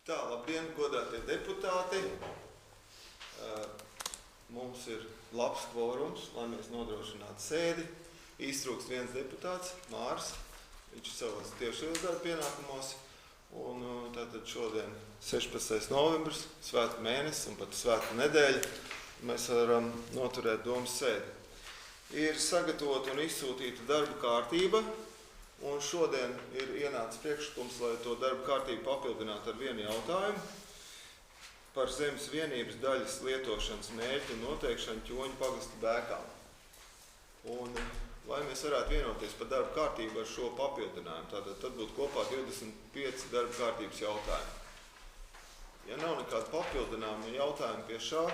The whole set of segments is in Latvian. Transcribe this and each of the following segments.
Tā, labdien, godātie deputāti. Mums ir labs kvorums, lai mēs nodrošinātu sēdi. Iztrūkst viens deputāts, Mārs. Viņš ir savos tiešajos darba pienākumos. Un tātad šodien 16. novembris, svētku mēnesis un pat svētku nedēļa. Mēs varam noturēt domas sēdi. Ir sagatavota un izsūtīta darba kārtība. Un šodien ir ienācis priekšlikums, lai to darba kārtību papildinātu ar vienu jautājumu par zemes vienības daļas lietošanas mērķu un noteikšanu Ķoņu pagasta Bēkām. Un, lai mēs varētu vienoties par darba kārtību ar šo papildinājumu, tad būtu kopā 25 darba kārtības jautājumi. Ja nav nekāda papildinājuma jautājuma pie šā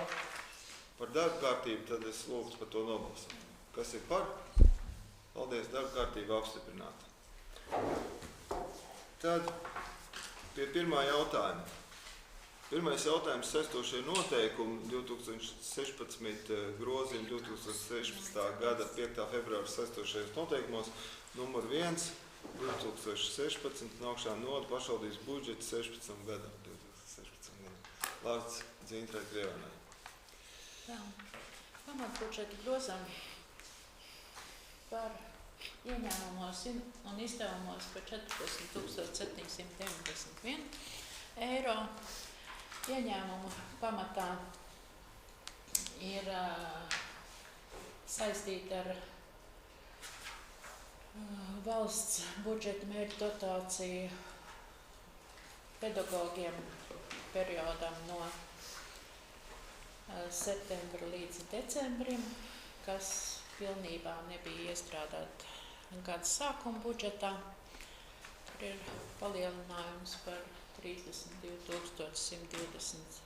par darba kārtību, tad es lūgtu par to nobalsot. Kas ir par? Paldies, darba kārtība apstiprināta. Tad pie pirmā jautājuma. Pirmais jautājums saistošie noteikumi 2016 grozījumi 2016. gada 5. februāra saistošajos noteikumos numur 1 2016 augšā noda pašvaldības budžets 16 gadam. 2016 gadam. Vārds Dzintrai Krievanai. Jā, pamatbudžeta grozām par ieņēmumos un izdevumos par 14,791 eiro. Ieņēmumu pamatā ir saistīta ar valsts budžeta mērķu dotāciju pedagogiem periodam no septembra līdz decembrim, kas pilnībā nebija iestrādāt gada sākuma budžetā. Tur ir palielinājums par 32,126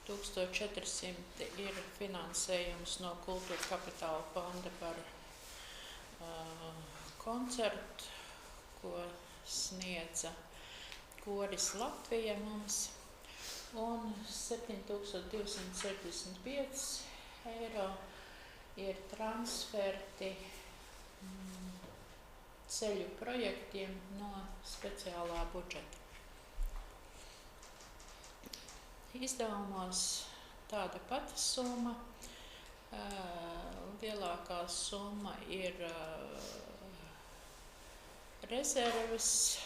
400 ir finansējums no Kultūra kapitāla fonda par koncertu, ko sniedza koris Latvija mums, un 7,265 eiro ir transferti ceļu projektiem no speciālā budžeta. Izdevumos tāda pati summa. Lielākā summa ir rezerves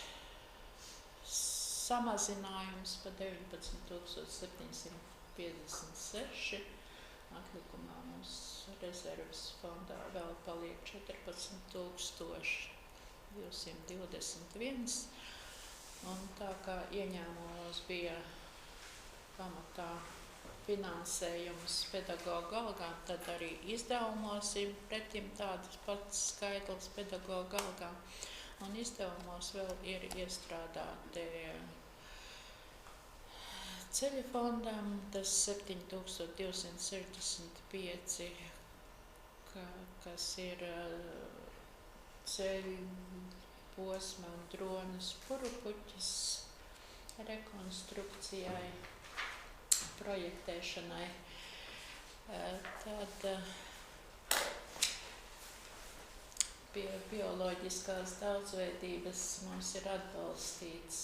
samazinājums par 19,756. Atlikumā mums rezerves fondā vēl paliek 14,221. Un tā kā ieņēmumos bija pamatā finansējums pedagoga algām, tad arī izdevumos ir pretim tāds pats skaitlis pedagoga algām. Un izdevumos vēl ir iestrādāti ceļu fondam, tas 7,265, kas ir ceļu posma un dronas purupuķis rekonstrukcijai, projektēšanai. Tad pie bioloģiskās daudzveidības mums ir atbalstīts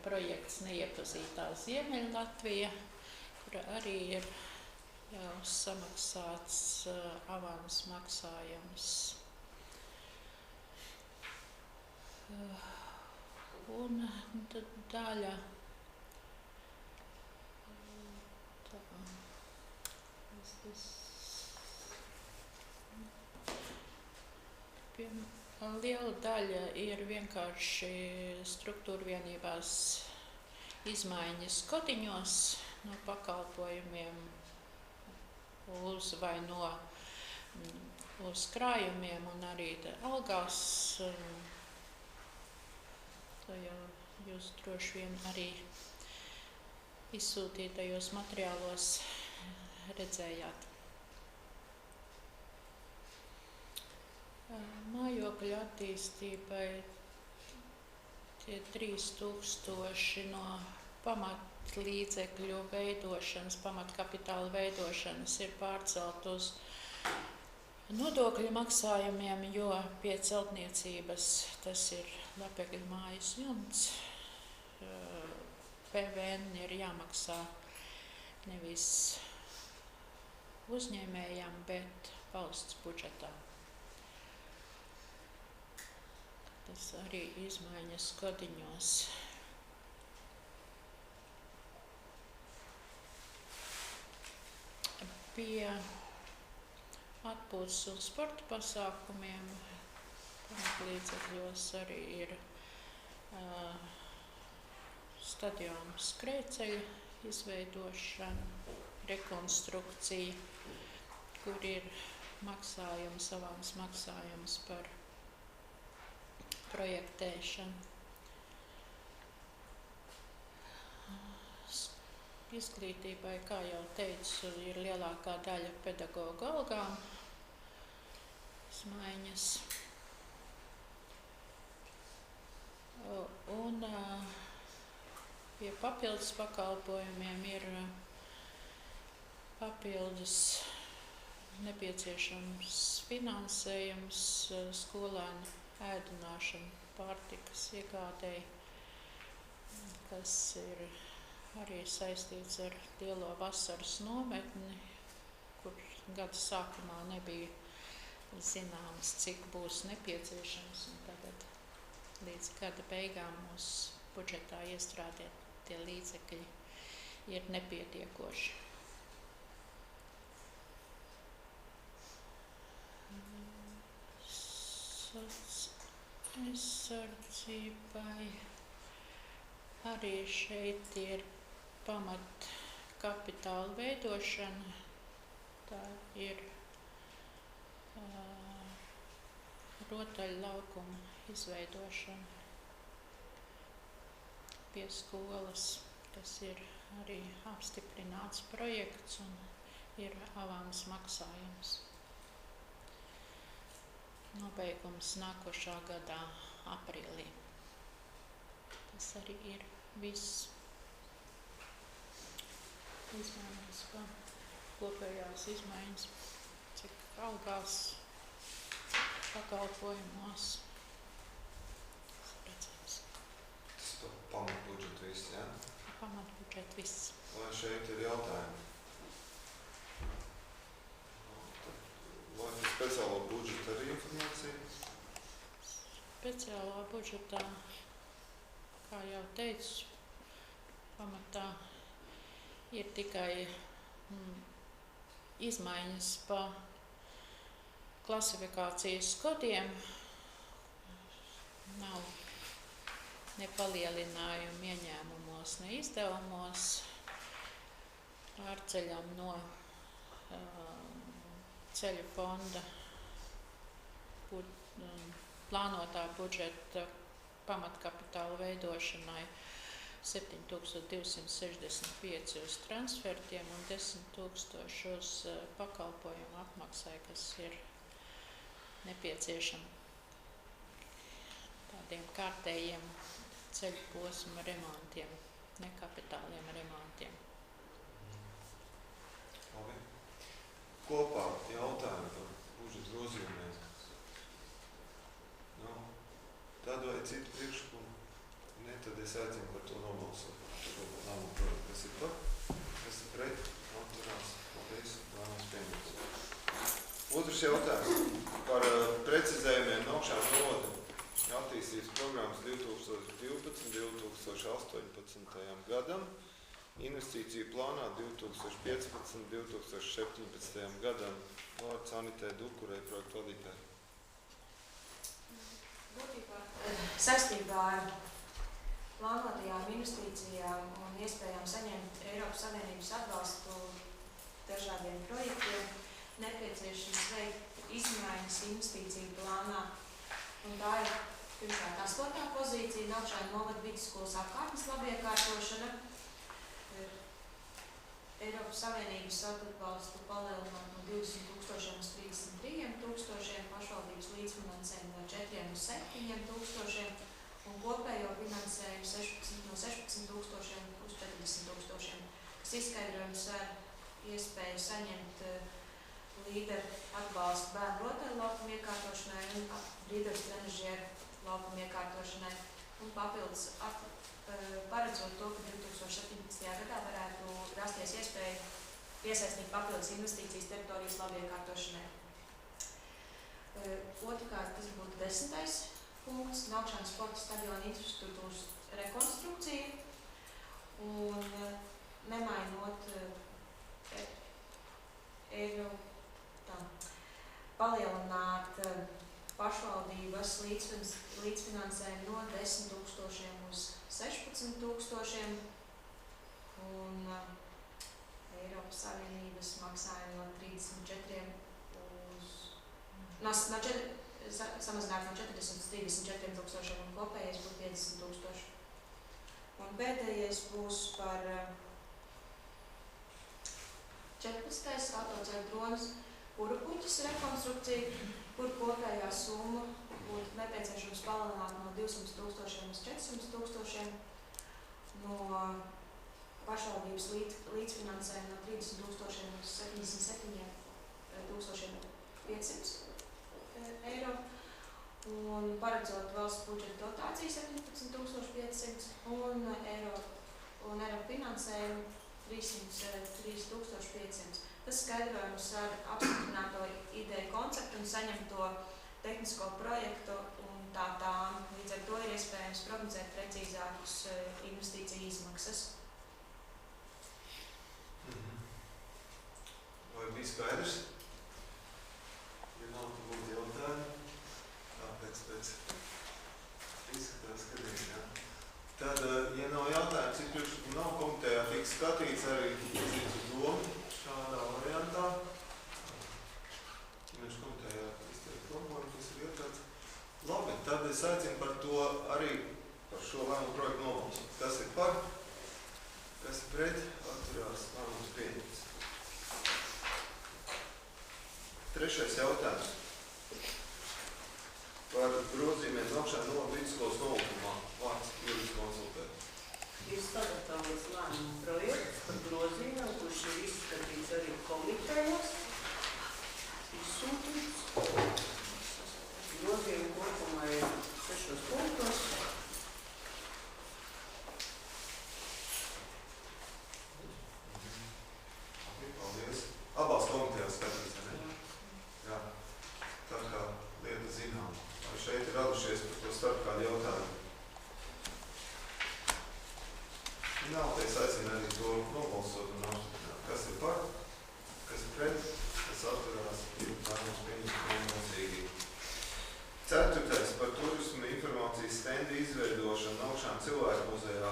projekts Neiepazītā Ziemeļlatvija, kura arī ir jau samaksāts avans maksājums. Un daļa liela daļa ir vienkārši struktūra vienībās izmaiņas kodiņos no pakalpojumiem vai uz krājumiem un arī algās. To jau jūs droši vien arī izsūtītajos materiālos redzējāt. Mājokļu attīstībai tie 3,000 no pamatlīdzekļu veidošanas, pamatkapitāla veidošanas ir pārcelt uz nodokļu maksājumiem, jo pie celtniecības tas ir Lepekļu mājas jumts. PVN ir jāmaksā nevis uzņēmējam, bet valsts budžetā. Tas arī izmaiņas Skodiņos. Pie atpūtas un sporta pasākumiem pamatlīdzekļos arī ir stadiona skrējceļa izveidošana, rekonstrukcija, kur ir savāds maksājums par projektēšanu. Izglītībai, kā jau teicu, ir lielākā daļa pedagoģu algām izmaiņas. Un pie papildus pakalpojumiem ir papildus nepieciešams finansējums skolēnu ēdināšanu, pārtikas iegādēji, kas ir arī saistīts ar lielo vasaras nometni, kur gada sākumā nebija zināms, cik būs nepieciešams, un tagad līdz gada beigām mūsu budžetā iestrādētie līdzekļi ir nepietiekoši. Aizsardzībai arī šeit ir pamat kapitāla veidošana. Tā ir rotaļlaukuma izveidošana pie skolas. Tas ir arī apstiprināts projekts un ir avans maksājums. Nobeigums nākošā gadā aprīlī. Tas arī ir viss. Izmaiņas, kopējās izmaiņas, cik algās, pakalpojumos. Redzams. Tas ir pamatbudžet viss, jā? Pamatbudžet viss. Vai šeit ir jautājumi? Vai ir speciālo budžeta arī informācija? Speciālā budžetā, kā jau teicu, pamatā ir tikai izmaiņas pa klasifikācijas kodiem. Nav ne palielinājumu ieņēmumos, ne izdevumos. Pārceļam no ceļu fonda plānotā budžeta pamatkapitāla veidošanai 7265 uz transfertiem un 10,000 uz pakalpojumu apmaksai, kas ir nepieciešami tādiem kārtējiem ceļu posma remontiem, nekapitāliem remontiem. Labi. Kopā jautājumi par budžeta grozījumiem. Tad vai citu priekšlikumu? Ne, tad es aicinu par to nobalsot. Kas ir par? Kas ir pret? Atturās. Paldies. Lēmums pieņemts. Otrs jautājums par precizējumiem Naukšām novada attīstības programmas 2012–2018 gadam. Investīciju plānā 2015–2017 gadam. Vārds Anitē Dukurei, projektu vadītāji. Saistībā ar plānotajām investīcijām un iespējām saņemt Eiropas Savienības atbalstu dažādiem projektiem, nepieciešams veikt izmaiņas investīciju plānā. Un tā ir pirmkārt 8. pozīcija, Naukšāņu novada vidusskolas apkārtnes labiekārtošana. Eiropas Savienības atbalstu palielināt no 20,000 uz 33,000, pašvaldības līdzfinansējumu no 4 uz 7,000 un kopējo finansējumu no 16,000 uz 40,000, kas izskaidrojums ar iespēju saņemt līderu atbalstu bērnu rotaļlaukumu iekārtošanai un brīvdabas trenažieru laukumu iekārtošanai. Un papildus paredzot to, ka 2017. gadā varētu rasties iespēja piesaistīt papildus investīcijas teritorijas labu iekārtošanai. Otrkārt, tas būtu 10. punkts, Naukšanas sporta stadiona infrastruktūras rekonstrukcija. Un nemainot palielināt pašvaldības līdzfinansējumu no 10 000 uz 16 000 un Eiropas Savienības maksājumu no 34 uz samazināt no 40 uz 34 000 un kopējais būtu 50 000. Un pēdējais būs par 14. autoceļu dronas Purupuķis rekonstrukciju, kur kopējā summa būtu nepieciešams palielināt no 200 000 uz 400 000, no pašvaldības līdzfinansējuma no 30 000 uz 77 500 eiro. Un paredzot valsts budžeta dotāciju 17 500 un eiro finansējumu 303 500. Tas skaidrojums ar apstiprināto ideju konceptu un saņemto tehnisko projektu un tām. Līdz ar to ir iespējams prognozēt precīzākus investīciju izmaksas. Vai bija skaidrs? Ja nav, tad būtu jautājumi. Pēc izskatās, ka ir, jā. Tad, ja nav jautājums, cik priekšlikumu nav komitejā, tiek skatīts arī izdarīts uz domu šādā variantā. Mēs komitejā izteikt domu, tas ir ietāds. Labi, tad es aicinu par to arī par šo lēmumu projektu nobalsot. Kas ir par? Kas ir pret? Atturās lēmums pieņemts. Trešais jautājums. Par grozījumiem nākšanā no vidusskolas novukumā vārds Juris konsultē. Ir sagatavots lēmumu projekts par grozījumiem, kurš ir izskatīts arī komitejās, izsūtīts. Grozījumi kopumā ir 6 punktos. Paldies. Abās komitejās skatīts, ne? Jā. Tā kā lieta zinām. Šeit ir radušies par to starp kādu jautājumu. Nav, te es aicinu arī to nobalsot un apstiprināt. Kas ir par? Kas ir pret? Kas atturās? Lēmums pieņemts viennozīmīgi. 4. par turismu informācijas stendi izveidošanu Naukšanas cilvēku muzejā.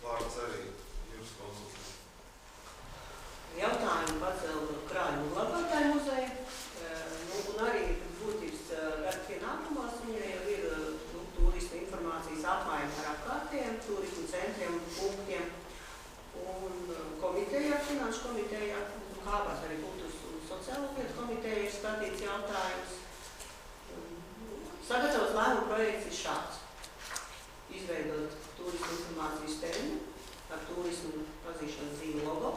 Vārds arī Juris konsultē. Jautājumu pacēla Krājumu glabātāju muzeju. Un arī būtības darba pienākumos viņai jau ir turismu informācijas apmaiņa ar apkārtiem, turismu centriem, punktiem. Un komiteja, finanšu komiteja, kāpēc arī kultūras un sociālo lietu komiteja ir skatīts jautājums. Sagatavots lēmumu projekts ir šāds. Izveidot turismu informācijas stendi ar turismu pazīšanas zīmu logo.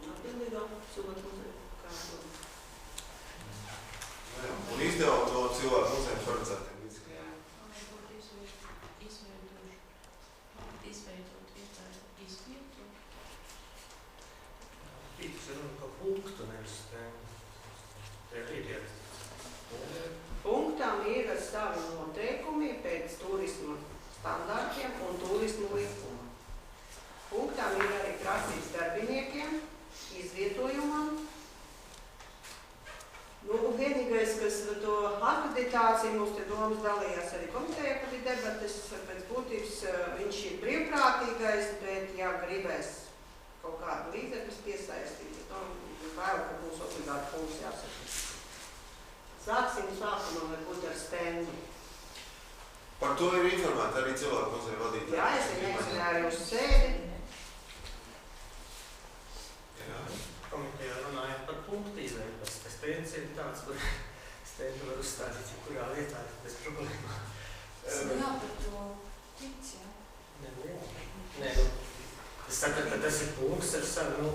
Atbildīgā cilvēku muzeja kārtībā. Un izdevumu no cilvēku muzeja paredzētiem līdzekļiem. Jā. Izveidot iestādi izvietot. Pītis ir kā punktu, nevis stendi. Te ir ierakstīts. Punktām ir savi noteikumi pēc turisma standartiem un turismu likuma. Punktām ir arī prasības darbiniekiem, izvietojumam. Vienīgais, kas to akreditāciju mums te domas dalījās arī komitejā, kad ir debates pēc būtības, viņš ir brīvprātīgais, bet ja gribēs kaut kādu līdzekļus piesaistīt, tad vēl, ka būs obligāti punkts jāsaka. Sāksim sākumā varbūt ar stendi. Par to ir informēta arī cilvēku muzeja vadītāji. Jā, es nezināju uz sēdi. Jā. Komitejā runājot par punktu izvēli, tas stendi ir tāds, kur stendi var uzstādīt, kurā vietā bez problēmām. Jā, par to tic, jā. Nē, Es saku, ka tas ir punkts ar savu,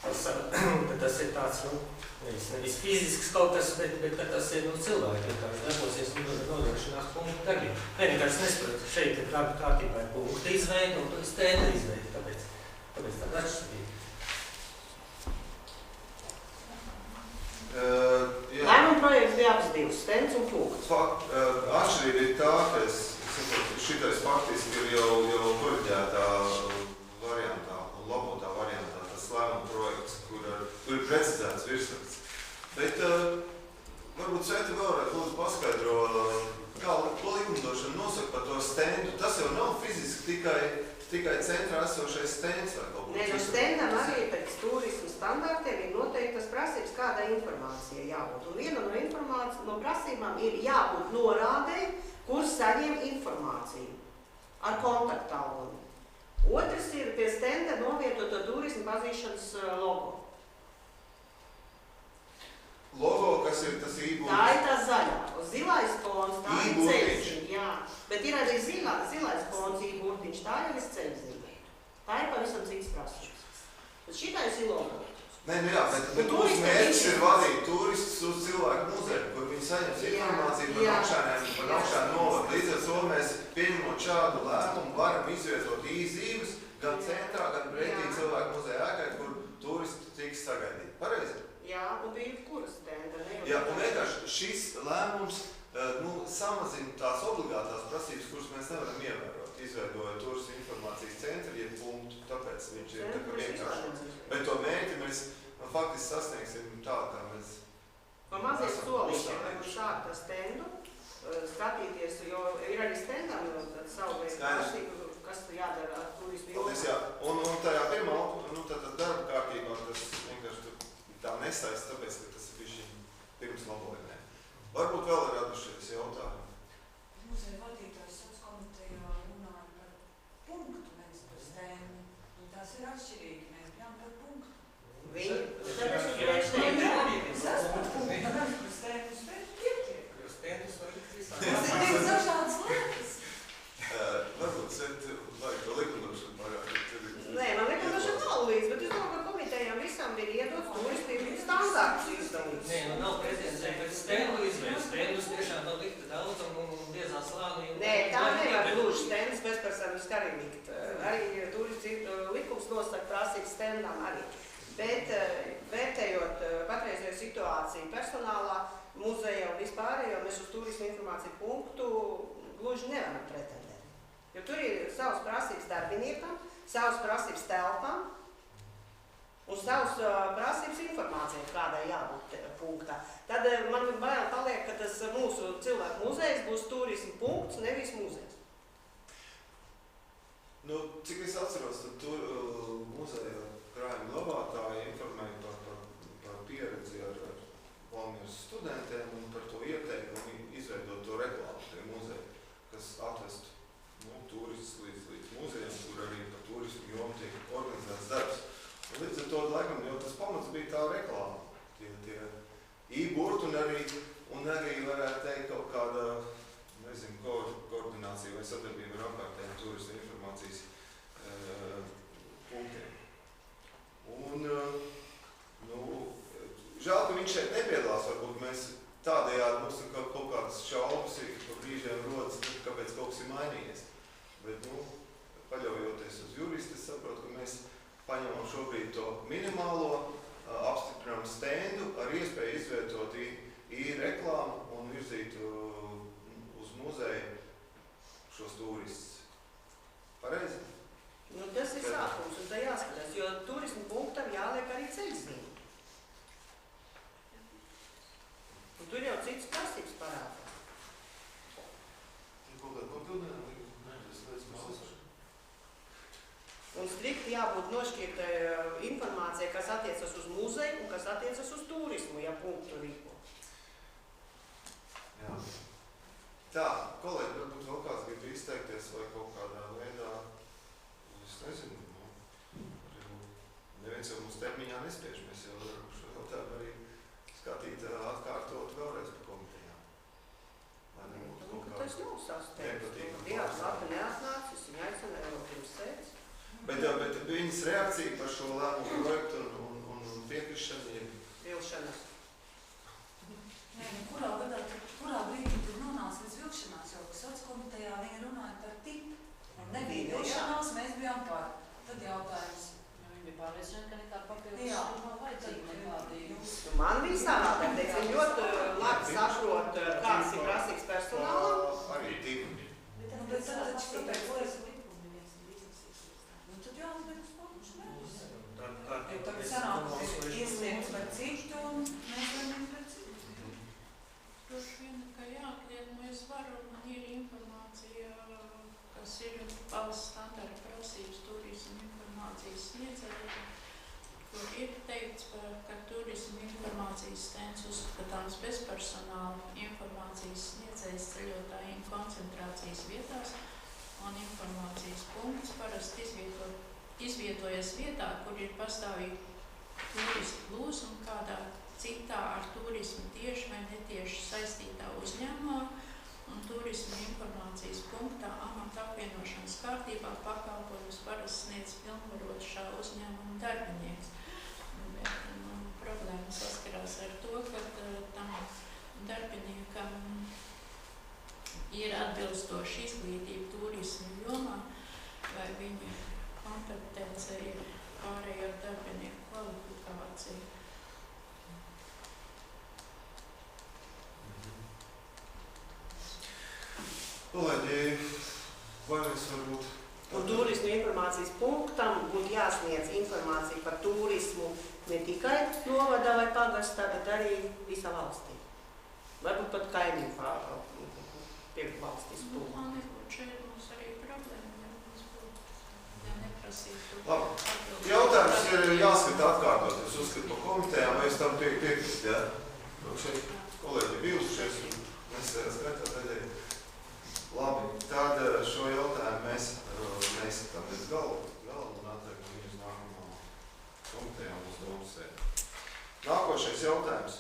ka tas ir tāds, nevis fizisks kaut kas, bet ka tas ir cilvēki, ja tāds darbosies un nodrošinās punktu darbību. Vienkārši nesaprotu, šeit ir kārtībā ir punkta izveida un stenda izveida, tāpēc tāda atšķirība. Lēmuma projekts bija abas divas, stends un punkts. Atšķirība ir tā, ka šitais faktiski ir jau koriģētā variantā un labotā variantā tas lēmuma projekts, kur ir precizēts virsraksts. Bet varbūt Sveta vēlreiz lūdzu paskaidro, kā likumdošana nosaka par to stendu. Tas jau nav fiziski tikai centrā esošais stends vai kaut ko citu. Stendam arī pēc turisma standartiem ir noteiktas prasības, kādai informācijai jābūt. Un viena no prasībām ir jābūt norādei, kur saņem informāciju ar kontaktāluni. Otrs ir pie stenda novietoto turisma pazīšanas logo. Logo, kas ir tas ībūtis? Tā ir tā zaļā. Zilais fons, tā ir ceļziņa, jā. Bet ir arī zilais fons ībūtiņš, tā jau ir ceļziņa. Tā ir pavisam cits prasības. Bet šitais ir logo. Nē, jā, bet mūsu mērķis ir vadīt turistus uz cilvēku muzeju, kur viņi saņems informāciju par Naukšēnu novadu. Līdz ar to mēs, pieņemot šādu lēmumu, varam izvietot īzīmes gan centrā, gan pretī cilvēku muzeja ēkai, kur turisti tiks sagaidīti. Pareizi? Jā, un bija kura stenda. Jā, un vienkārši šis lēmums samazina tās obligātās prasības, kuras mēs nevaram ievērot, izveidojot turistu informācijas centru, ja punktu, tāpēc viņš ir tā kā vienkārši. Bet to mērķi mēs faktiski sasniegsim tā, kā mēs... Man mazie solīši, varbūt sākt ar stendu, skatīties, jo ir arī stendām savu veidu prasību, kas jādara ar turismu jomu. Paldies, jā. Un tajā pirmā darba kārtībā tas vienkārši tā nesaist, tāpēc, ka tas ir bišķi pirms labojumiem. Varbūt vēl ir radušies jautājumi. Muzeja vadītājs sociālkomitejā runāja par punktu, nevis par stendu. Un tās ir atšķirīgi, mēs bijām par punktu. Tāpēc ir Es esmu par punktu, nevis par stendu. Stendu pietiek. Jo stendus var likt visā. Tas ir tiek dažādas lietas. Varbūt vajag to likumdošanu parādīt. Nē, man likumdošana nav līdz, bet es domāju, ka komitejām visam ir iedots turistību standārts izdalīts. Nē, nav pretenzija, bet stendu izvēles. Stendus tiešām var likt daudz un biezā slānī. Nē, tā nevar gluži stendus bezpersoniski arī likt. Arī turistu likums nosaka prasības stendām arī. Bet vērtējot patreizējo situāciju personālā, muzeja un vispārējo, mēs uz turismu informāciju punktu gluži nevaram pretendēt. Jo tur ir savas prasības darbiniekam, savas prasības telpām un savas prasības informācijai, kādai jābūt punktā. Tad man bail paliek, ka tas mūsu cilvēku muzejs būs turismu punkts, nevis muzejs. Cik es atceros, tad tur muzeja krājuma glabātāji informēja par pieredzi ar Valmieras studentiem un par to ieteikumu izveidot to reklāmu tie muzeji, kas atvestu turistus līdz muzejam, kur arī par turismu jomu tiek organizēts darbs. Un līdz ar to laikam jau tas pamats bija tā reklāma, tie īburti un arī varētu teikt kaut kāda, nezinu, koordinācija vai sadarbība ar apkārtējiem turistu informācijas punktiem. Un, žēl, ka viņš šeit nepiedalās, varbūt mēs tādējādi mums ir kaut kādas šaubas, ka brīžiem rodas, kāpēc kaut kas ir mainījies. Bet, paļaujoties uz juristu, es saprotu, ka mēs paņemam šobrīd to minimālo, apstiprinām stendu ar iespēju izvietot reklāmu un virzīt uz muzeju šos turistus. Pareizi? Tas ir sākums, un tā jāskatās, jo turismu punktam jāliek arī ceļzīme. Un tur jau cits prasības parādā. Un strikti jābūt nošķirtai informācijai, kas attiecas uz muzeju un kas attiecas uz turismu, ja punktu rīko. Jā. Tā, kolēģi, varbūt vēl kāds grib izteikties vai kaut kādā veidā, es nezinu, neviens jau mums termiņā nespiež, mēs jau varam šo jautājumu arī skatīt atkārtot vēlreiz par komitejām. Tas nav sasteigts. Dievs labi neatnācis, viņa aicināja vēl pirms sēdes. Bet viņas reakcija par šo lēmumu projektu un piekrišanu ir Vilšanas. Nē, nu kurā brīdī tur nonāca līdz vilkšanās, jo sociālkomitejā viņi runāja par tipu. Un nebija vilšanās, mēs bijām par. Tad jautājums. Viņi bija pārliecināti, ka nekā papildus Jā. nav vajadzīga nekādīgi. Man bija savādāk, viņi ļoti labi saprot, kāds ir prasīgs personālam. arī divi. Bet tad taču kāpēc nu tad jāuzliek uz pašu mēs. Jo tagad sanāk, ka iesniegts par citu un mēs varam pret citu. Droši vien, ka jākliet, es varu, man ir informācija, kas ir valsts standarta prasības turisma informācijas sniedzēji, kur ir teikts, ka turisma informācijas stends uzskatāms bezpersonāla informācijas sniedzējs ceļotājiem koncentrācijas vietās un informācijas punkts parasti izvietojas vietā, kur ir pastāvīgi turistu plūsma kādā citā ar turismu tieši vai netieši saistītā uzņēmumā un turisma informācijas punktā amata apvienošanas kārtībā pakalpojumus parasti sniedz pilnvarot šā uzņēmuma darbinieks. Bet problēma saskarās ar to, ka tam darbiniekam ir atbilstoša izglītība turisma jomā, vai viņa kompetence ir pārējo darbinieku kvalifikācija. Kolēģi, vai mēs varbūt... Un turismu informācijas punktam būtu jāsniedz informācija par turismu ne tikai novadā vai pagastā, bet arī visā valstī. Varbūt pat kaimiņu pie valstīs punktu. Man nebūtu šeit mums arī problēma, ja mums būtu, ja neprasītu. Labi, jautājums ir jāskata atkārtot. Es uzskatu par komitejām, vai es tam piekrist, ja? Šeit kolēģi bildušies un mēs skatāt redzēju. Labi, tad šo jautājumu mēs neizskatām līdz galu un atliekam viņu uz nākamā komitejām uz domu sēdi. Nākošais jautājums.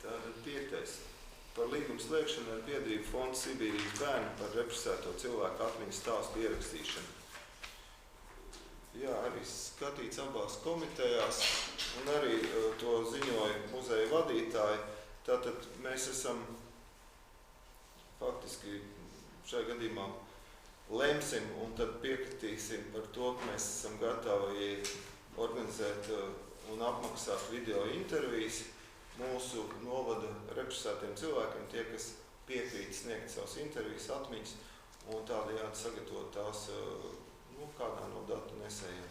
Tātad 5. Par līgumu slēgšanu ar biedrību fondu Sibīrijas bērnu par represēto cilvēku atmiņas stāstu ierakstīšanu. Jā, arī skatīts abās komitejās un arī to ziņoja muzeja vadītāji. Tātad mēs esam faktiski šajā gadījumā lemsim un tad piekritīsim par to, ka mēs esam gatavi organizēt un apmaksāt video intervijas mūsu novada represētiem cilvēkiem, tie, kas piekrīt sniegt savas intervijas atmiņas un tādējādi sagatavot tās kādā no datu nesējiem.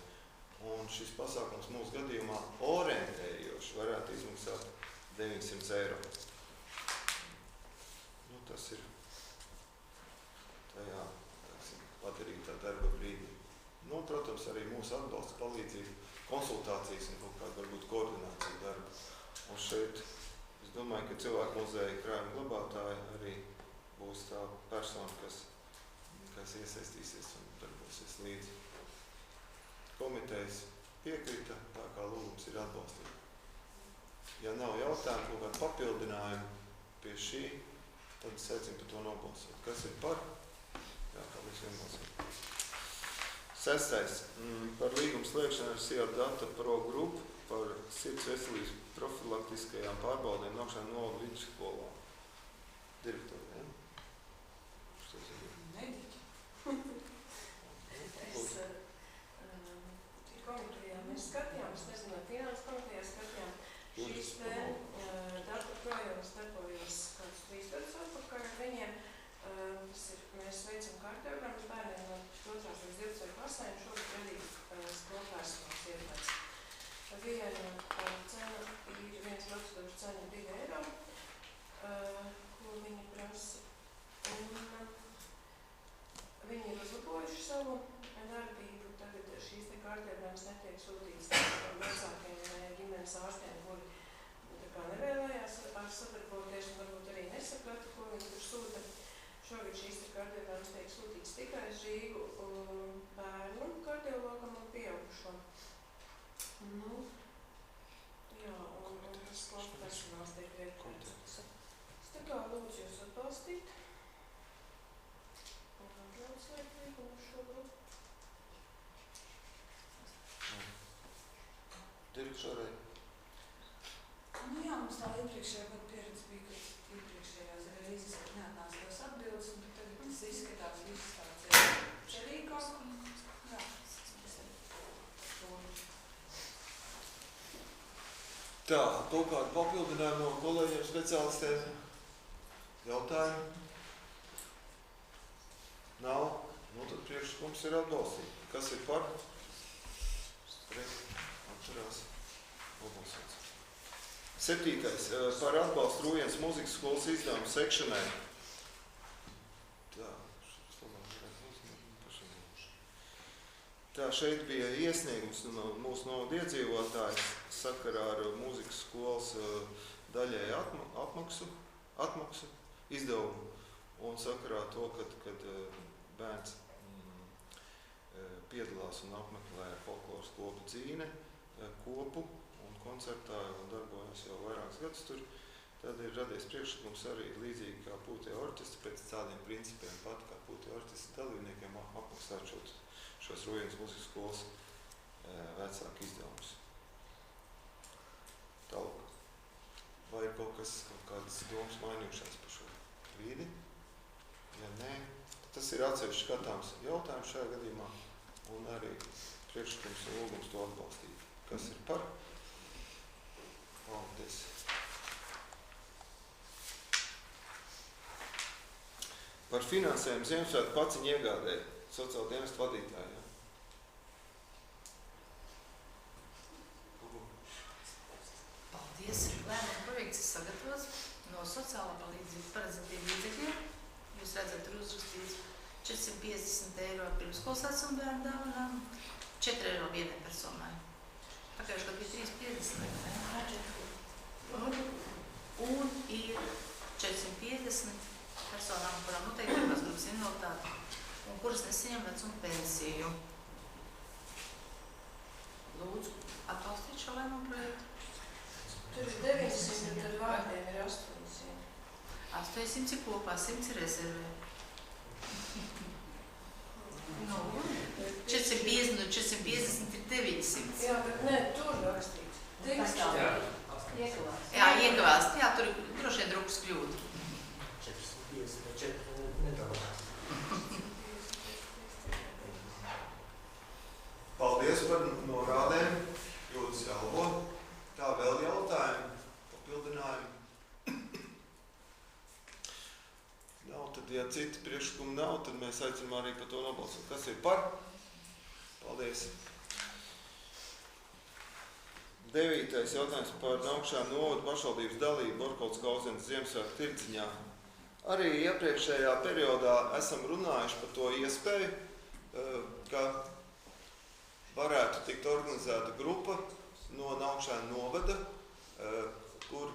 Un šis pasākums mūsu gadījumā orientējoši varētu izmaksāt 900 eiro. Tas ir tajā padarītā darba brīdī. Protams, arī mūsu atbalsts, palīdzība, konsultācijas un kaut kāda varbūt koordinācija darba. Un šeit es domāju, ka cilvēku muzeja krājuma glabātāji arī būs tā persona, kas iesaistīsies un darbosies līdzi. Komitejas piekrita, tā kā lūgums ir atbalstīt. Ja nav jautājumu, kaut kādu papildinājumu pie šī, tad sēdsim par to nobalsot. Kas ir par? Jā, paldies vienbalsot. 6. Par līgumu slēgšanu ar SIA Data Pro grupu par sirds veselības profilaktiskajām pārbaudēm nākšanā no vidusskolā. Direktori, ja? Mediķi. Komitejā mēs skatījām, es nezinu, vai finanses komitejā skatījām, šīs data projām starpojos kāds 3 gadus atpakaļ ar viņiem. Mēs veicam kārtējumus bērniem no 2. līdz 12. klasē, un šogad arī skolpērsonas ietvērs. Viena cena ir 1 profesors cena 2 eiro, ko viņi prasa. Un viņi ir uzlabojuši savu darbību. Tagad šīs kārtējumus netiek sūtīts vecākiem ģimenes ārstiem, kuri nevēlējās ar sadarboties un varbūt arī nesaprata, ko viņi tur sūta. Šogad šīs kārtējumus tiek sūtīts tikai uz Rīgu bērnu kardiologam un pieaugušo. Jā, un tas mums tā iepriekšējā pat pieredze bija, ka iepriekšējās reizes, kad neatnāca tās atbildes, un tagad tas izskatās viss tāds cerīgāk. Jā, Tā, kaut kādu papildinājumu no kolēģiem speciālistiem? Jautājumi? Nav? Nu, tad priekšlikums ir atbalstīt. Kas ir par? Pret? Atturās? Nobalsots. 7. Par atbalstu Rūjienas mūzikas skolas izdevumu sekšanai. Tā, šeit bija iesniegums no mūsu novada iedzīvotājs sakarā ar mūzikas skolas daļēju atmaksu izdevumu un sakarā to, kad bērns piedalās un apmeklē folkloras kopu Dzīne kopu un koncertā un darbojas jau vairākus gadus tur. Tad ir radies priekšlikums arī līdzīgi kā Pūtie orķestri pēc tādiem principiem pat kā Pūtie orķestri dalībniekiem apmaksāt šos Rūjienas mūzikas skolas vecāku izdevumus. Tālāk. Vai ir kaut kādas domas mainījušās par šo vīdi? Ja nē, tas ir atsevišķi skatāms jautājums šajā gadījumā un arī priekšlikums un lūgums to atbalstīt. Kas ir par? Paldies. Par finansējumu Ziemassvētku paciņu iegādēji sociāla dienesta vadītāji. Ja? Paldies. Lēmuma projekts ir sagatavots no sociālā palīdzības paredzētiem līdzekļiem. Jūs redzat, tur uzrakstīts 450 eiro pirmskolas vecuma bērnu dāvanām, 4 eiro vienai personai. Pagājušajā gadā bija 350. Un ir 450 personām, kurām noteikti pirmās grupas invaliditāte un kuras nesaņem vecuma pensiju. Lūdzu, atbalstīt šo lēmumu projektu. Tur ir 900, un tad vārdiem ir 800. 800 ir kopā, 100 ir rezervē. No, 450 un 450 ir 900. Jā, bet ne, tur rakstīts. tekstā iekavās. Jā, iekavās. Jā, tur ir droši vien drukas kļūda. 450 vai 4 nedaudz. Paldies par norādēm. Jūtas jālabo. Tā vēl jautājumi, papildinājumi. Nav, tad, ja citi priekšlikumi nav, tad mēs aicinām arī par to nobalsot. Kas ir par? Paldies. 9. jautājums par Naukšēnu novadu pašvaldības dalību Borkolts Kauzenes Ziemassvētku tirdziņā. Arī iepriekšējā periodā esam runājuši par to iespēju, ka varētu tikt organizēta grupa no Naukšēnu novada, kur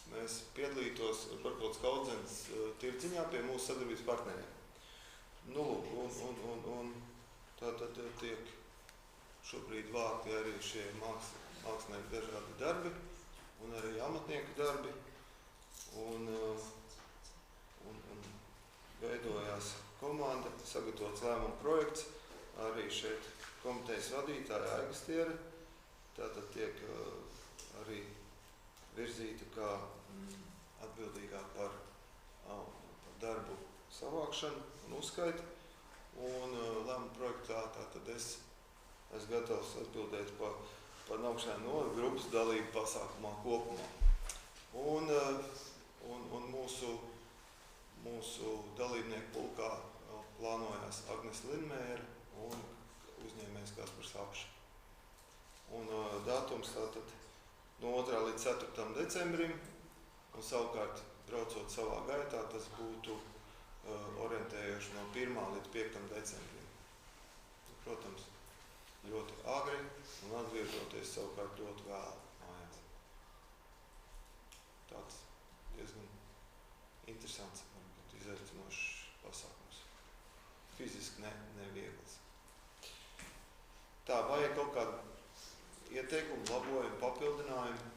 mēs piedalītos Borkolts Kauzenes tirdziņā pie mūsu sadarbības partneriem. Nu, un tātad tiek šobrīd vākti arī šie mākslinieki dažādi darbi un arī amatnieku darbi. Un veidojās komanda, sagatavots lēmuma projekts, arī šeit komitejas vadītāja Aigastiere. Tātad tiek arī virzīta kā atbildīgā par darbu savākšanu un uzskaitu. Un lēmuma projektā tātad es gatavs atbildēt par Naukšēnu novada grupas dalību pasākumā kopumā. Un mūsu dalībnieku pulkā plānojās Agnes Linmēra un uzņēmējs Kaspars Apša. Un datums tātad no 2. līdz 4. decembrim, un savukārt braucot savā gaitā, tas būtu orientējoši no 1. līdz 5. decembrim. Protams, ļoti agri un atgriežoties savukārt ļoti vēlu mājās. Tāds diezgan interesants, varbūt izaicinošs pasākums. Fiziski neviegls. Tā, vajag kaut kādu ieteikumu, labojumu, papildinājumu?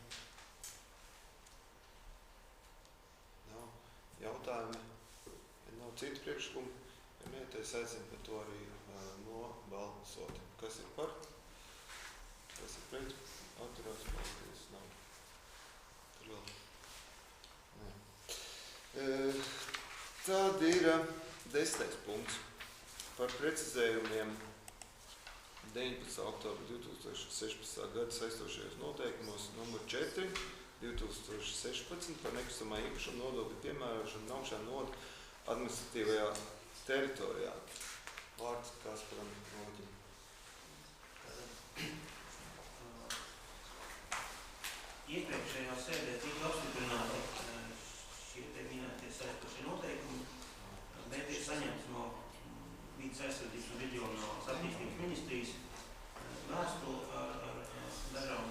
Nav jautājumi, ja nav citu priekšlikumu, ja mieties aicinu par to arī nobalsot. Kas ir par? Kas ir pret? Atturās, paldies, nav. Tur vēl? Nē. Tad ir 10. punkts par precizējumiem 19. oktobra 2016. gada saistošajos noteikumos numur 4 2016 par nekustamā īpašuma nodokļu piemērošanu braukšanu nodu administratīvajā teritorijā. Vārds Kasparam Noģim. Iepriekšējā sēdē tika apstiprināti šie te minētie saistošie noteikumi, bet ir saņemts no Vides aizsardzības un reģionālās attīstības ministrijas vēstuli ar dažām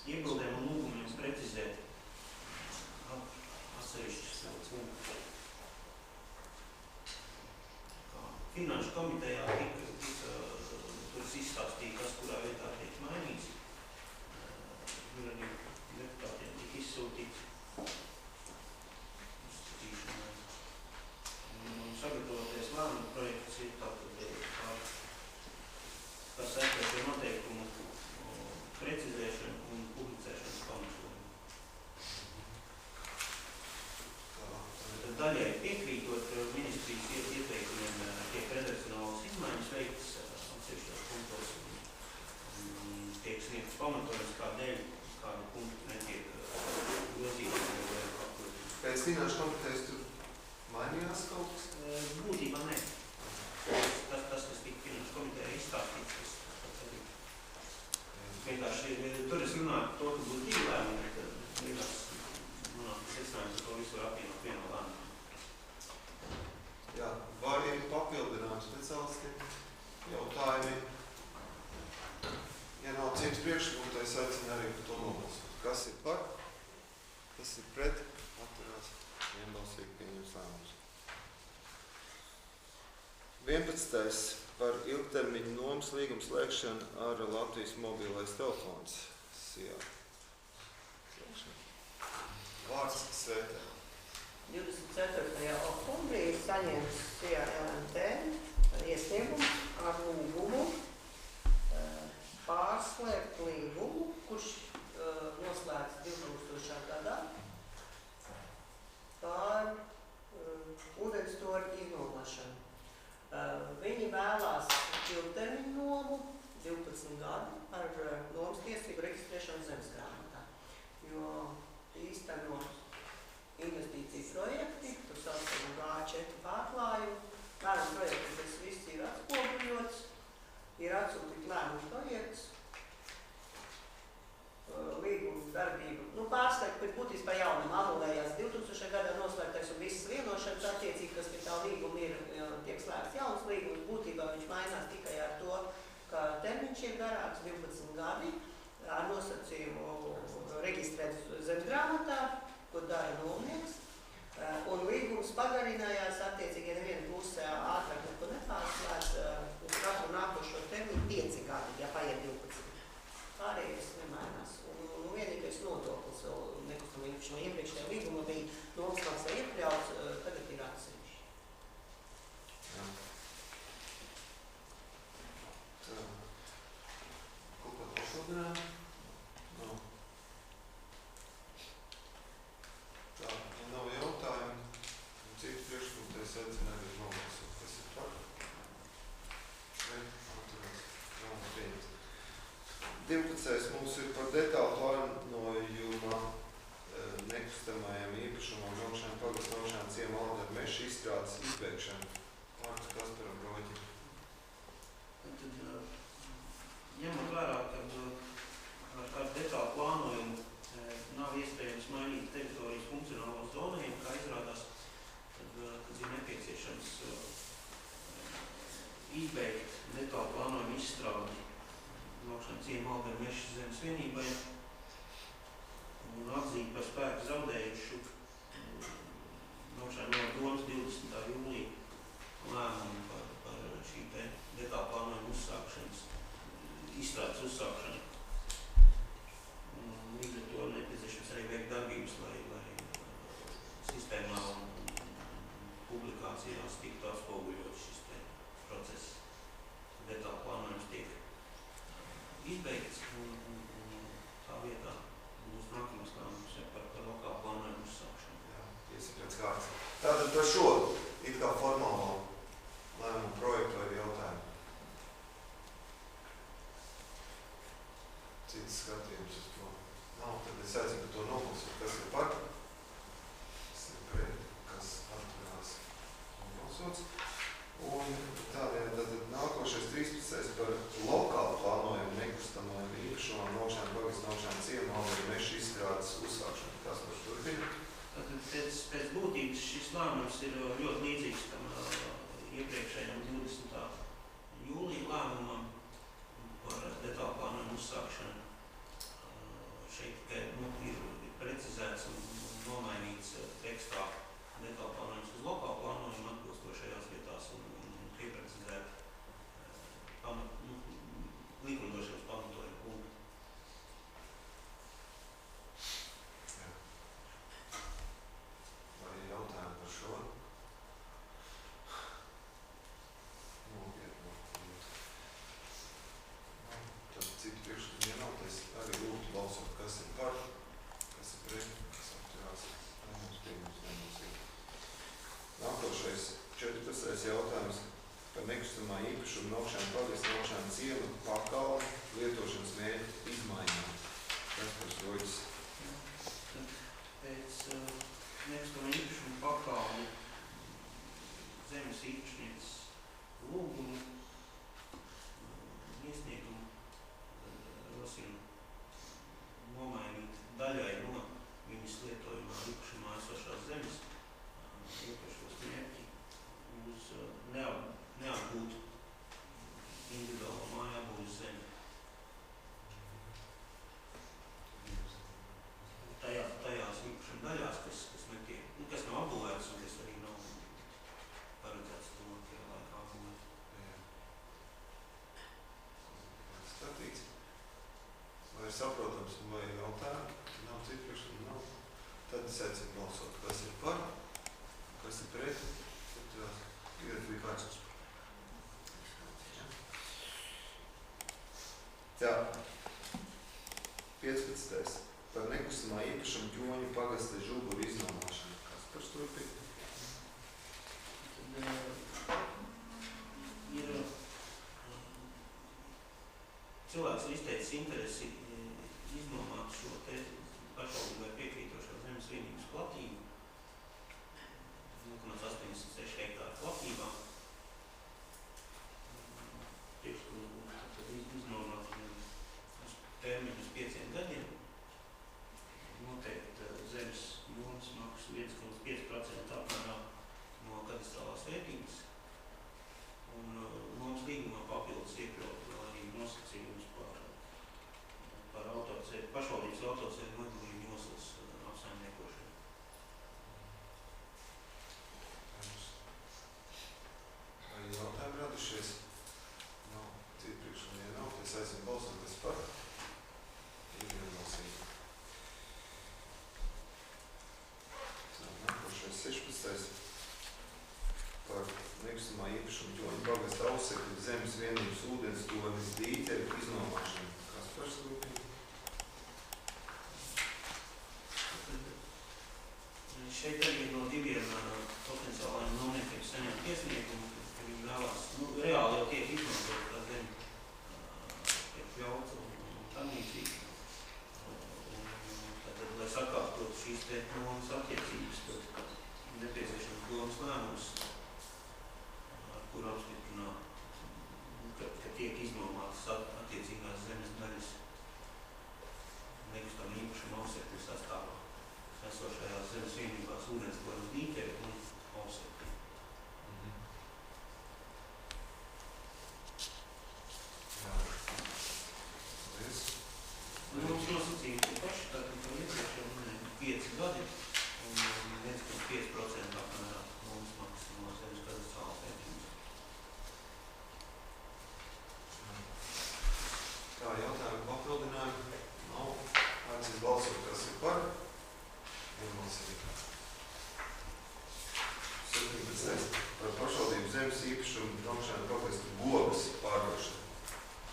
iebildēm un lūgumiem precizēt atsevišķus punktus. Finanšu komitejā tur izstāstīja, kas kurā vietā tiek mainīts. Ir arī deputātiem tika izsūtīts uzskatīšanai. Sagatavoties lēmumu projekts ir tātad kā saistošo noteikumu precizēšanu un publicēšanas pamatojumu. Daļai piekrītot ministrijas ieteikumiem tiek redakcionālas izmaiņas veiktas atsevišķos punktos un tiek sniegts pamatojums, kādēļ kādu punktu netiek grozīti vai papildināti. Pēc finanšu komitejas tur mainījās kaut kas? Būtībā ne. Tas, kas tika finanšu komitejā izstāstīts, tas arī. Vienkārši tur es runāju par to, ka būtu divi lēmumi, tad vienkārši secinājums, ka to visu var apvienot vienā lēmumā. Jā, vai ir papildinājums speciālistiem jautājumi? Ja nav cits priekšlikums, tad es aicinu arī par to nobalsot. Kas ir par? Kas ir pret? Atturās. Vienbalsīgi pieņems lēmums. 11. par ilgtermiņu nomas līgumu slēgšanu ar Latvijas mobilais telefons. Sijā. Vārds Svētē. 24. oktobrī saņems CLMT iesniegumu ar lūgumu pārslēgt līgumu, kurš noslēgts 2000. gadā par ūdenstorņu iznomošanu. Viņi vēlās ilgtermiņu nomu 12 gadu ar nomas tiesību reģistrēšanu zemesgrāmatā, jo īsteno investīciju projekti, tur saucam G4 pārklājumu. Lēmumu projektu tas viss ir atspoguļots, ir atsūtīt lēmumu projekts, līgums darbība. Pārslēgt pēc būtībā jaunam anulējās 2000. gadā noslēgtais un visas vienošanas attiecīgi, kas pie tā līguma ir, tiek slēgts jauns līgums. Būtībā viņš mainās tikai ar to, ka termiņš ir garāks 12 gadi ar nosacījumu reģistrēt zemesgrāmatā, ko dara nomnieks. Un līgums pagarinājās attiecīgi, ja neviena puse ātrāk neko nepārslēdz, uz katru nākošo termiņu 5 gadi, ja paiet 12. Pārējais nemainās. Un vienīgais nodoklis vēl nekustamā īpašumā iepriekšējā līgumā bija nomas maksā iekļauts, tagad ir atsevišķi. Jā. Tā. Kaut kā papildināt? Nav. Tā, ja nav jautājumu, un citu priekšlikumu, tad es aicinu arī nobalsot. Kas ir par? Atturās. Nav pieņemts. 12. mums ir par detālu plānojuma nekustamajam īpašumam braukšanu, pagastu braukšanu, ciemu Aldera meža izstrādes izbeigšanu. Vārds Kasparam Roģim. Tad, ņemot vērā, kad ar detālu plānojumu nav iespējams mainīt teritorijas funkcionālo zonējumu, kā izrādās, tad ir nepieciešams izbeigt detālu plānojumu izstrādi braukšanu ciemu Aldera meža zemes vienībai un atzīt par spēku zaudējušu braukšanu no domas 20. jūlija lēmumu par šī te detālu plānojumu uzsākšanas, izstrādes uzsākšanu. Līdz ar to nepieciešams arī veikt darbības, lai pēc būtības šis lēmums ir ļoti līdzīgs tam iepriekšējam 20. jūlija lēmumam par detālu plānojumu uzsākšanu. Šeit tikai ir precizēts un nomainīts tekstā detālu plānojums uz lokālu plānojumu atbilstošajās vietās un pieprecizēt likumdošanas pamatojumu punktu. Vai ir jautājumi par šo? Tad citu priekšlikumu ienauties arī lūgtu balsot, kas ir par, kas ir pret, kas atturās. Mums pieņems. Nākošais 14. jautājums par nekustamā īpašuma Naukšēnu pagastu Naukšēnu ciemu pakalnu lietošanas mērķu izmaiņām. Kas par soļus? Pēc nekustamā īpašuma pakalnu zemes īpašnieces lūgumu iesniegumu rosinu nomainīt daļai no viņas lietojumā īpašumā esošās zemes iepašos mērķi uz neapgūt individuālo māju apgūst zemi. Tajās īpašuma daļās, kas netiek, kas nav apbūvētas un kas arī nav paredzēts domātajā laikā apbūvēt. Skatīts. Vai ir saprotams, vai ir jautājumi? Nav citu priekšlikumu, nav. Tad secinu balsot, kas ir par, kas ir pret. Tad bija kāds. Jā. 15. Par nekustamā īpašuma Ķoņu pagasta Žuburu iznomāšanu. Kas par to ir? Ir cilvēks ir izteicis interesi iznomāt šo te pašvaldībai piekrītošo zemes vienības platību 0,86 hektāru platībā. Iznomāt uz termiņu uz 5 gadiem. Noteikti zemes nomas maksu 1,5% apmērā no kadastrālās vērtības. Un nomas līgumā papildus iekļaut vēl arī nosacījumus par autoceļu, pašvaldības autoceļu nodalījumu joslas apsaimniekošanu. Vai jautājumi radušies? Nav. Citu priekšlikumu nav. Es aizvien balsot, kas par. Ir vienbalsīgi. Nākošais 16. Par nekustamā īpašuma Ķoņu pagasta Ausekļu zemes vienības ūdens tonis dīķeru iznomāšanu. Kas par stūpīgi? Šeit arī no diviem potenciālajiem nomniekiem saņemt iesniegumu, ka viņi vēlās, reāli jau tiek izmantot tā zemi, tiek pļauts un tam līdzīgi. Tātad, lai sakārtot šīs te nomas attiecības, tad nepieciešams domas lēmums, ar kuru apstiprināt, ka tiek iznomātas attiecīgās zemes daļas nekustamā īpašuma Ausekļu sastāvā esošajās zemes vienībās ūdens tonis dīķeri un Ausekļi. Jā. Paldies. Mums nosacījumi ir paši, tātad jau iepriekš jau 5 gadi un 1,5% apmērā nomas maksas no zemes kadastrālās vērtības. Tā, jautājumi papildinājumi? Nav. Aicinu balsot, kas ir par. Vienbalsīgi. 17. Par pašvaldību zemes īpašumu Naukšēnu pagastu Gogas pārdošanu.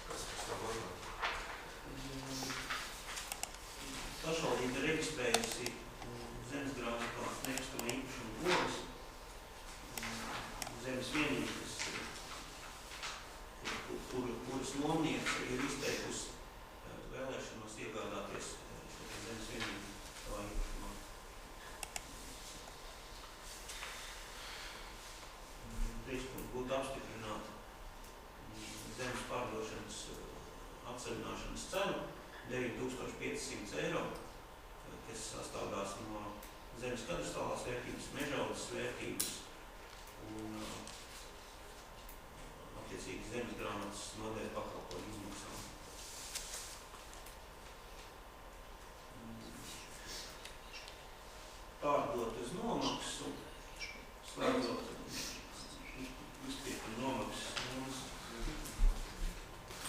Kas par tā pārdot? Pašvaldība ir reģistrējusi zemes grāmatā nekustamā īpašuma Gogas zemes vienības, kuras nomniece ir izteikusi vēlēšanos iegādāties šo zemes vienību savā īpašumā. Priekšlikums būtu apstiprināt zemes pārdošanas atseviļināšanas cenu 9500 eiro, kas minerālas vērtības, mežaudas vērtības un attiecīgi zemes grāmatas nodeļa pakalpojumu izmaksām. Pārdot uz nomaksu, slēdzot uzpirkuma nomaksas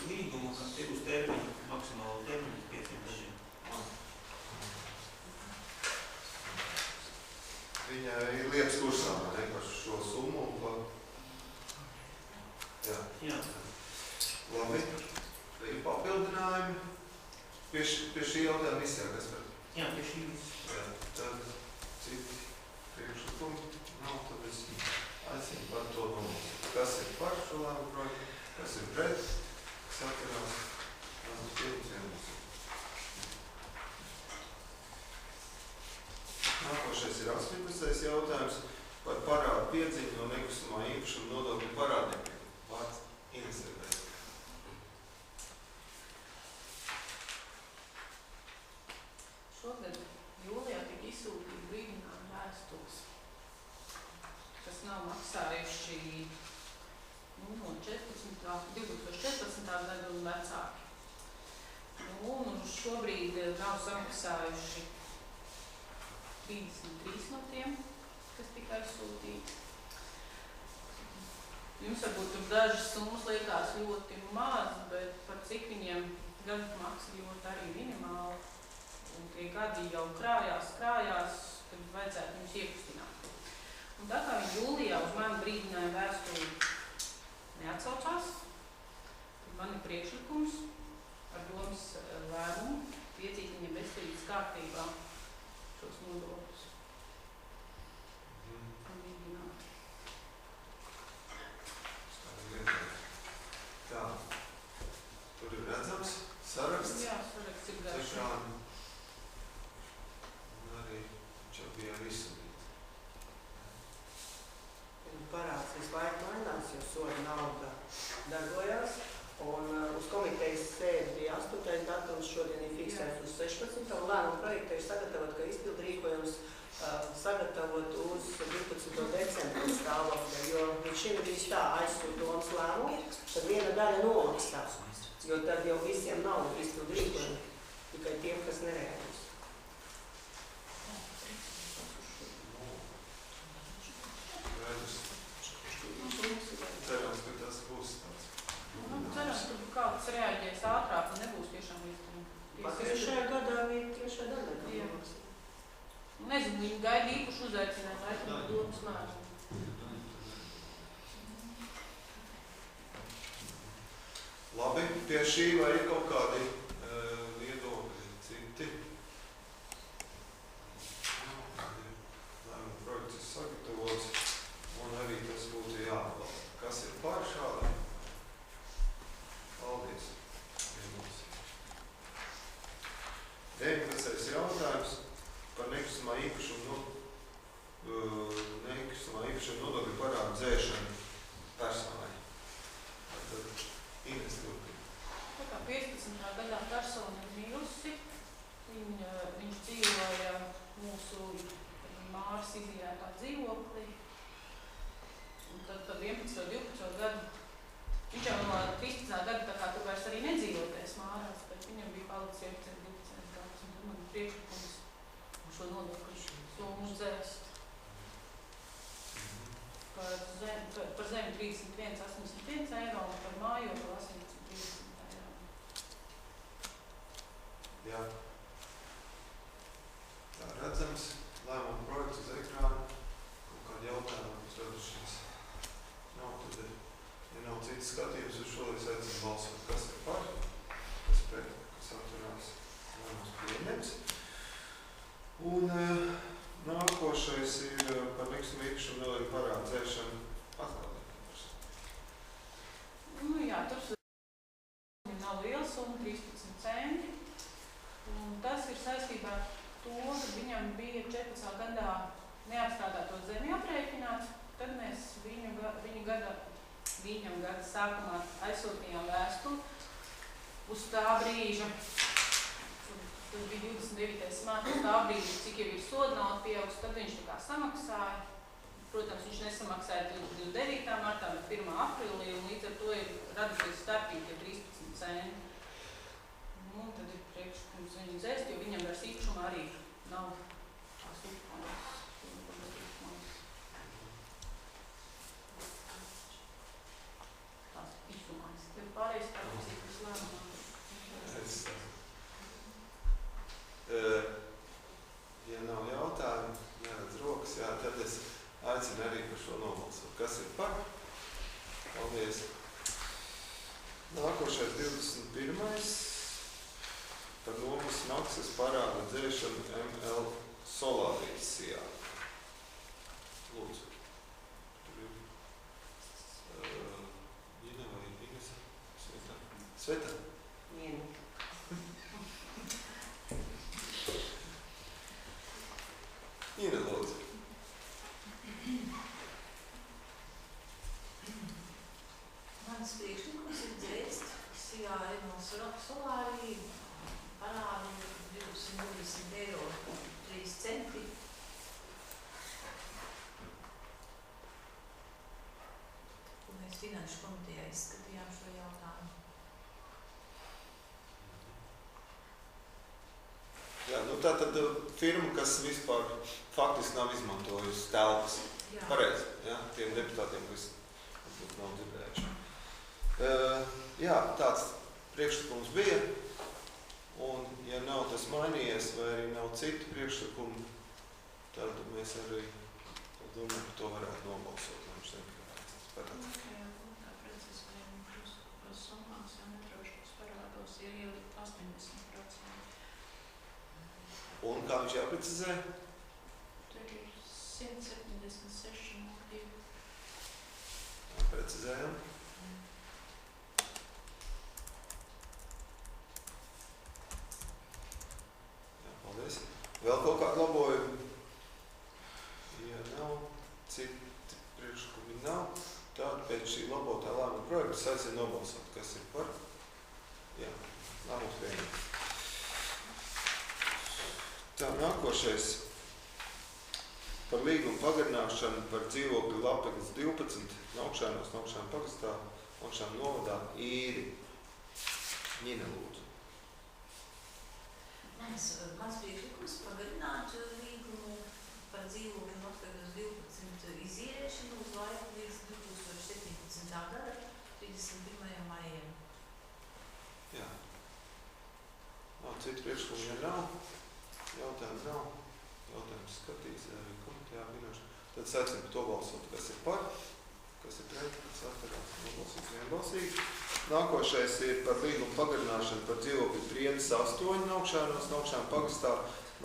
līgumu, kas ir uz termiņu, maksimālu termiņu 5 gadiem. Viņai ir lietas kursā, ne, par šo summu un par... Jā. Jā. Labi. Ir papildinājumi. Pie šī jautājuma visiem, kas par... Jā, pie šī viss. Jā, tad citi priekšlikumi nav, tad es aicinu par to nolasīt. Kas ir par šo lēmumu projektu, kas ir pret, kas atkarās, tas pieņems. Nākošais ir 18. jautājums par parādu piedziņu no nekustamā īpašuma nodokļu parādniekiem. Vārds Inesē. Šogad jūlijā tika izsūtīti brīdinājumi vēstules, kas nav maksājuši no 2014. gada un vecāki. Un šobrīd nav samaksājuši 33 no tiem, kas tika izsūtīti. Jums varbūt tur dažas summas liekas ļoti maz, bet par cik viņiem gadu maksa ļoti arī minimāli. Un tie gadi jau krājās, kad vajadzētu viņus iekustināt. Un tā kā viņi jūlijā uz mani brīdinājumu vēstuli neatsaucās, tad man ir priekšlikums ar domas lēmumu piecīt viņiem bezstrīdības kārtībā šos nodokļus. Tā, tur ir redzams saraksts. Jā, saraksts ir garš. Tiešām un arī viņš jau bija arī izsūtīts. Parāds visu laiku mainās, jo soda nauda darbojās. Un uz komitejas sēdi bija 8. datums, šodien ir fiksēts uz 16. Un lēmumu projektu ir sagatavot, ka izpildu rīkojums sagatavot uz 12. decembra stāvokļa, jo līdz šim bija tā aizsūt domas lēmumu, tad viena daļa nomaksās, jo tad jau visiem nav izpildu rīkojumi, tikai tiem, kas nereaģēs. Cerams, ka tas būs tāds. Cerams, ka kāds reaģēs ātrāk un nebūs tiešām līdz Pat trešajā gadā bija trešā daļa. Nezinu, viņi gaida īpaši uzaicinājumu, laikam par domas lēmumu. Labi, pie šī vai ir kaut kādi viedokļi citi? Lēmumu projekts ir sagatavots un arī tas būtu jāatbalsta. Kas ir par šādu? Paldies. 19. jautājums par nekustamā īpašuma nodokļu parādu dzēšanu personai. Tad Ines turpina. Tā kā 15. gadā persona ir mirusi, viņš dzīvoja mūsu māras izīrētā dzīvoklī. Un tad 11. un 12. gadu, viņš jau no 13. gada tā kā tur vairs arī nedzīvoties mārās, bet viņam bija palicis 11. 12. gadus, un tad man ir priekšlikums šo nodokļu summu dzēst. Par zemi 31,81 eiro un par mājokli 830 eiro. Jā. Tā redzams, lēmumu projekts uz ekrāna. Kaut kādi jautājumi, kas radušies. Nav, tad, ja nav cits skatījums uz šo, es aicinu balsot, kas ir par, kas pret, kas atturās. Lēmums pieņems. Un nākošais ir par nekustamā īpašuma nodokļu parādu dzēšanu atkal. Nu jā, tur nav liela summa, 13 centi. Un tas ir saistībā ar to, ka viņam bija 14. gadā neapstrādāto zemi aprēķināts. Tad mēs viņam gada sākumā aizsūtījām vēstuli uz tā brīža tas bija 29. marts, tā brīdī, cik jau ir soda nauda pieaugusi, tad viņš tā kā samaksāja. Protams, viņš nesamaksāja 29. martā, bet 1. aprīlī, un līdz ar to ir radusies starpība 13 centi. Nu, tad ir priekšlikums viņu dzēst, jo viņam vairs īpašumā arī nav tās uzpājas. Tās izsumājas. Tev pārējais pārsīkas lēmumā. Ja nav jautājumu, neredz rokas, jā, tad es aicinu arī par šo nobalsot. Kas ir par? Paldies. Nākošais 21. Par nomas maksas parāda dzēšanu ML Solārīsijā. Lūdzu. Tur ir Ģina vai Inesa? Sveta? Sveta? Ņina. Ina, lūdzu. Mans priekšlikums ir dzēst Sijā no Solārī parādu 220 eiro 3 centi. Un mēs finanšu komitejā izskatījām šo jautājumu. Jā, nu tā tad firma, kas vispār faktiski nav izmantojusi telpas. Jā. Pareizi, jā, tiem deputātiem, kas varbūt nav dzirdējuši. Jā, tāds priekšlikums bija, un ja nav tas mainījies, vai arī nav citu priekšlikumu, tad mēs arī, domāju, par to varētu nobalsot. Tā precizējuma summās, ja netrošos parādos, ir ielikt 80%. Un kā viņš jāprecizē? Tur ir 176 motīvi. Precizējam. Jā, paldies. Vēl kaut kādu labojumu? Ja nav, citi priekšlikumi nav, tad pēc šī labotā lēmuma projekta aicinu nobalsot. Kas ir par? Jā, lēmums pieņemts. Tā, nākošais par līgumu pagarināšanu par dzīvokļu Lapeklis 12, Naukšēnos, Naukšēnu pagastā, Naukšēnu novadā īri. Ņina, lūdzu. Mans priekšlikums pagarināt līgumu par dzīvokļu Lapeklis 12 izīrēšanu uz laiku līdz 2017. gada 31. maijam. Jā. Nav citu priekšlikumu, ja nav. Jautājumu nav. Jautājums skatīs arī komitejā finanšu. Tad secinu par to balsot, kas ir par, kas ir pret, kas atturās. Nobalsot vienbalsīgi. Nākošais ir par līgumu pagarināšanu par dzīvokļu Priedes 8 Naukšēnos, Naukšēnu pagastā,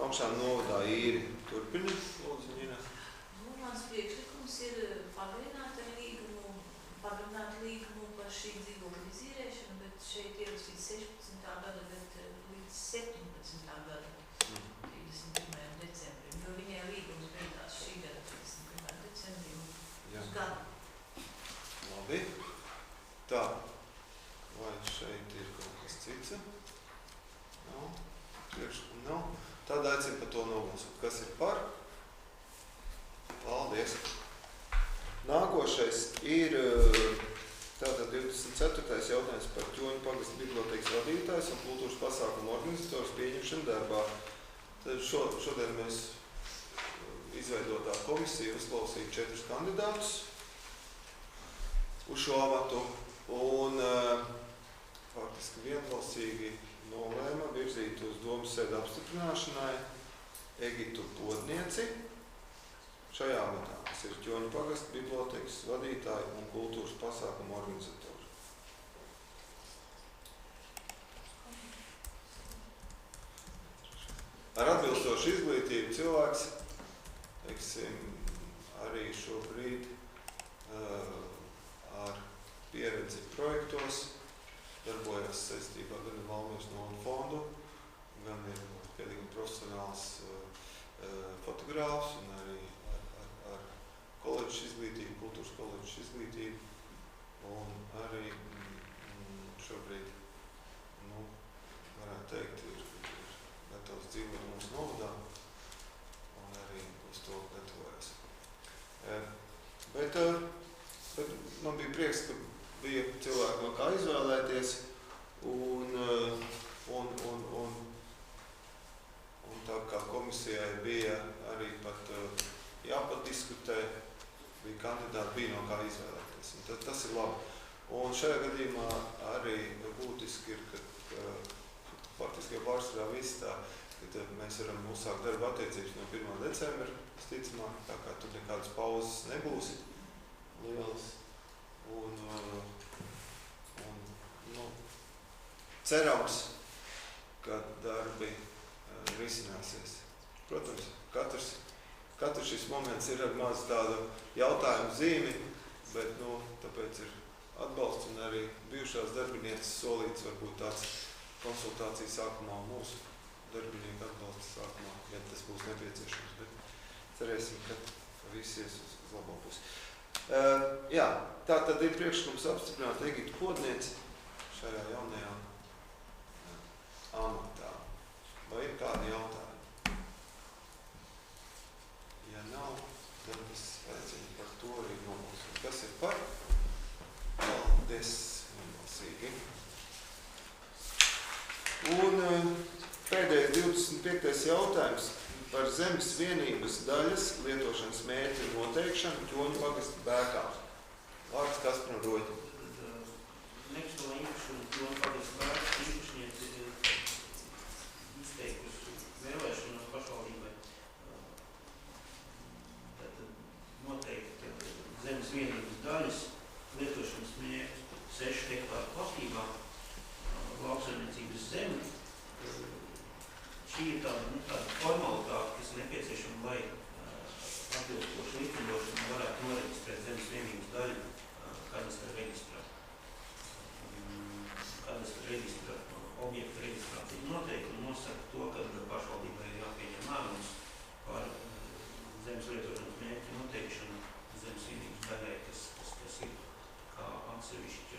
Naukšēnu novadā īri. Turpini, lūdzu, Ņina. Mans priekšlikums ir pagarināt līgumu par šī dzīvokļa izīrēšanu, bet šeit ierakstīt 16. gada, bet līdz 17. gada. 31. decembrim, jo viņai līgums beidzās šī gada 31. decembrim uz gadu. Labi. Tā. Vai šeit ir kaut kas cits? Nav. Priekšlikumu nav. Tad aicinu par to nobalsot. Kas ir par? Paldies. Nākošais ir tātad 24. jautājums par Ķoņu pagasta bibliotēkas vadītājs un kultūras pasākumu organizators pieņemšanu darbā. Tad šodien mēs izveidotā komisija uzklausīja 4 kandidātus uz šo amatu un faktiski vienbalsīgi nolēma virzīt uz domas sēdi apstiprināšanai Egitu Podnieci šajā amatā, kas ir Ķoņu pagasta bibliotēkas vadītāja un kultūras pasākumu organizatori. Ar atbilstošu izglītību cilvēks, teiksim, arī šobrīd ar pieredzi projektos darbojas saistībā gan ar Valmieras novadu fondu, gan ir pietiekami profesionāls fotogrāfs un arī ar koledžas izglītību, kultūras koledžas izglītību un arī šobrīd, varētu teikt, ir gatavs dzīvot mūsu novadā un arī uz to gatavojas. Bet man bija prieks, ka bija cilvēki no kā izvēlēties un tā kā komisijai bija arī pat jāpadiskutē, bija kandidāti, bija no kā izvēlēties. Un tas ir labi. Un šajā gadījumā arī būtiski ir, ka faktiski jau pārsvarā viss tā, ka mēs varam uzsākt darba attiecības no 1. decembra, visticamāk, tā kā tur nekādas pauzes nebūs lielas. Un cerams, ka darbi risināsies. Protams, katrs šis moments ir ar maz tādu jautājumu zīmi, bet tāpēc ir atbalsts un arī bijušās darbinieces solīts varbūt tāds konsultācijas sākumā un mūsu darbinieku atbalsts sākumā, ja tas būs nepieciešams, bet cerēsim, ka viss ies uz labo pusi. Jā, tā tad ir priekšlikums apstiprināt Egitu Kodnieci šajā jaunajā amatā. Vai ir kādi jautājumi? Ja nav, tad es aicinu par to arī nobalsot. Kas ir par? Paldies vienbalsīgi. Un pēdējais 25. jautājums par zemes vienības daļas lietošanas mērķu noteikšanu Ķoņu pagasta Bēkā. Vārds Kasparam Roģim. Nekustamā īpašuma Ķoņu pagasta Bēkas īpašnieci izteikusi vēlēšanos pašvaldībai noteikt zemes vienības daļas lietošanas mērķu 6 hektāru platībā lauksaimniecības zemi. Šī ir tāda formalitāte, kas nepieciešama, lai atbilstoši likumdošanu varētu noreģistrēt zemes vienības daļu kadastra reģistrā. Kadastra reģistrā, objekta reģistrācija noteikti nosaka to, ka pašvaldībai ir jāpieņem lēmums par zemes lietošanas mērķu noteikšanu zemes vienības daļai, kas ir kā atsevišķi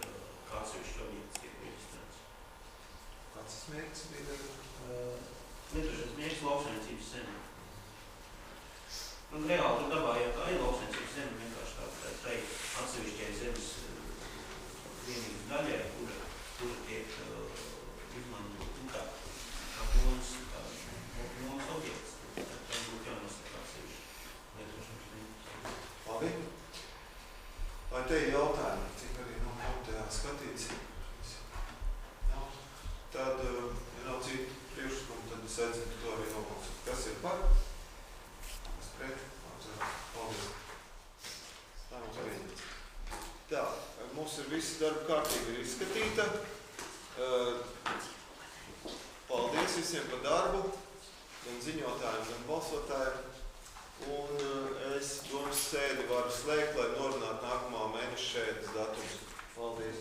objekts tiek reģistrēts. Kāds tas mērķis bija? Lietošanas mērķis lauksaimniecības zeme. Un reāli tur dabā jau tā ir lauksaimniecības zeme, vienkārši tai atsevišķai zemes vienības daļai, kura tiek izmantot kā nomas objekts. Tas būtu jānosaka atsevišķi lietošanas mērķis. Labi. Vai te ir jautājumi, cik arī no komitejā skatīts? Tad, ja nav citu priekšlikumu, tad es aicinu to arī nobalsot. Kas ir par? Kas pret? Paldies. Tā mums pieņemts. Tā, mums ir visi darba kārtība ir izskatīta. Paldies visiem par darbu, gan ziņotājiem, gan balsotājiem. Un es domas sēdi varu slēgt, lai norunātu nākamā mēneša sēdes datums. Paldies.